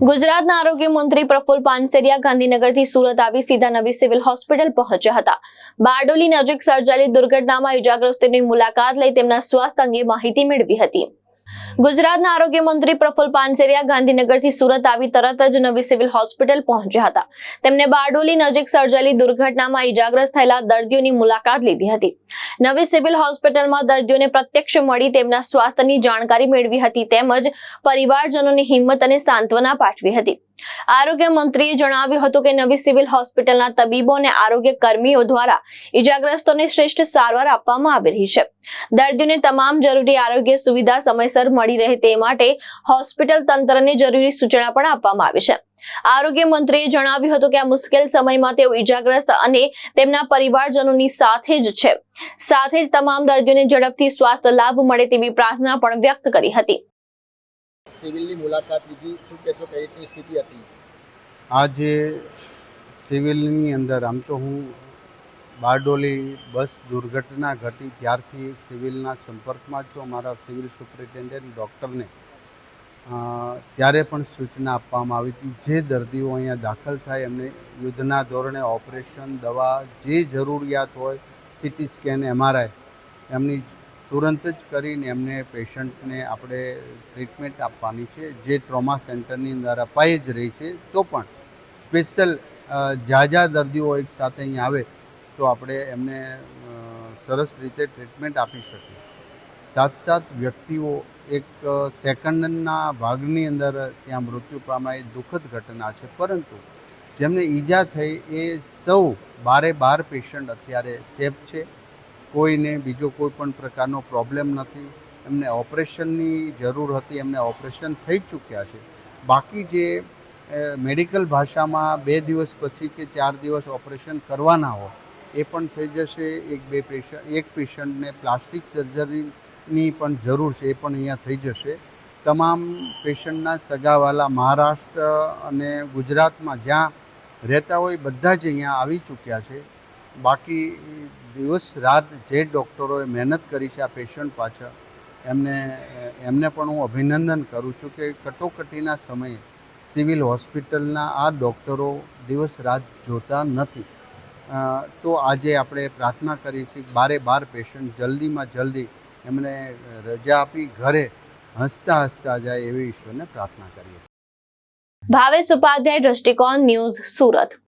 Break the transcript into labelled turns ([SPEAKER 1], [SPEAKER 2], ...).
[SPEAKER 1] ગુજરાતના આરોગ્ય મંત્રી પ્રફુલ પાનસેરિયા ગાંધીનગરથી સુરત આવી સીધા નવી સિવિલ હોસ્પિટલ પહોંચ્યા હતા। બારડોલી નજીક સર્જાયેલી દુર્ઘટનામાં ઇજાગ્રસ્તોની મુલાકાત લઈ તેમના સ્વાસ્થ્ય અંગે માહિતી મેળવી હતી। ગુજરાતના આરોગ્ય મંત્રી પ્રફુલ પાનસેરિયા ગાંધીનગરથી સુરત આવી તરત જ નવી સિવિલ હોસ્પિટલ પહોંચ્યા હતા। તેમને બારડોલી નજીક સર્જાયેલી દુર્ઘટનામાં ઇજાગ્રસ્ત થયેલા દર્દીઓની મુલાકાત લીધી હતી। નવી સિવિલ હોસ્પિટલમાં દર્દીઓને પ્રત્યક્ષ મળી તેમના સ્વાસ્થ્યની જાણકારી મેળવી હતી તેમજ પરિવારજનોની હિંમત અને સાંત્વના પાઠવી હતી। આરોગ્ય મંત્રીએ જણાવ્યું હતું કે નવી સિવિલ હોસ્પિટલના તબીબો અને આરોગ્ય કર્મીઓ દ્વારા ઇજાગ્રસ્તોને શ્રેષ્ઠ સારવાર આપવામાં આવી રહી છે। દર્દીઓને તમામ જરૂરી આરોગ્ય સુવિધા સમયસર મળી રહે તે માટે હોસ્પિટલ તંત્રને જરૂરી સૂચના પણ આપવામાં આવી છે। આરોગ્ય મંત્રીએ જણાવ્યું હતું કે આ મુશ્કેલ સમયમાં તેઓ ઇજાગ્રસ્ત અને તેમના પરિવારજનોની સાથે જ છે। સાથે જ તમામ દર્દીઓને ઝડપથી સ્વાસ્થ્ય લાભ મળે તેવી પ્રાર્થના પણ વ્યક્ત કરી હતી।
[SPEAKER 2] સિવિલની મુલાકાત લીધી, શું કહેશો, કઈ રીતની સ્થિતિ હતી?
[SPEAKER 3] આજે સિવિલની અંદર આમ તો હું બારડોલી બસ દુર્ઘટના ઘટી ત્યારથી સિવિલના સંપર્કમાં છું। અમારા સિવિલ સુપ્રિન્ટેન્ડન્ટ ડૉક્ટરને ત્યારે પણ સૂચના આપવામાં આવી હતી જે દર્દીઓ અહીંયા દાખલ થાય એમને યુદ્ધના ધોરણે ઓપરેશન, દવા, જે જરૂરિયાત હોય, સીટી સ્કેન, MRI એમની તુરંત જ કરીને એમને પેશન્ટને આપણે ટ્રીટમેન્ટ આપવાની છે, જે ટ્રોમા સેન્ટરની અંદર અપાઈ જ રહી છે। તો પણ સ્પેશિયલ ઝાઝા દર્દીઓ એક સાથે અહીંયા આવે તો આપણે એમને સરસ રીતે ટ્રીટમેન્ટ આપી શકીએ। સાથ વ્યક્તિઓ એક સેકન્ડના ભાગની અંદર ત્યાં મૃત્યુ પામ્યા એ દુઃખદ ઘટના છે, પરંતુ જેમને ઈજા થઈ એ સૌ 12 પેશન્ટ અત્યારે સેફ છે। કોઈને બીજો કોઈ પણ પ્રકારનો પ્રોબ્લેમ નથી। એમને ઓપરેશનની જરૂર હતી, એમને ઓપરેશન થઈ ચૂક્યા છે। બાકી જે મેડિકલ ભાષામાં 2 દિવસ પછી કે 4 દિવસ ઓપરેશન કરવાના હોય એ પણ થઈ જશે। એક પેશન્ટને પ્લાસ્ટિક સર્જરીની પણ જરૂર છે, એ પણ અહીંયા થઈ જશે। તમામ પેશન્ટના સગાવાલા મહારાષ્ટ્ર અને ગુજરાતમાં જ્યાં રહેતા હોય બધા જ અહીંયા આવી ચૂક્યા છે। બાકી દિવસ રાત જે ડૉક્ટરોએ મહેનત કરી છે આ પેશન્ટ પાછળ, એમને પણ હું અભિનંદન કરું છું કે કટોકટીના સમયે સિવિલ હોસ્પિટલના આ ડૉક્ટરો દિવસ રાત જોતા નથી। તો આજે આપણે પ્રાર્થના કરી છે 12 પેશન્ટ જલ્દીમાં જલ્દી એમને રજા આપી ઘરે હસતા જાય એવી ઈશ્વરને પ્રાર્થના કરીએ।
[SPEAKER 1] ભાવેશ ઉપાધ્યાય, દ્રષ્ટિકોણ ન્યૂઝ, સુરત।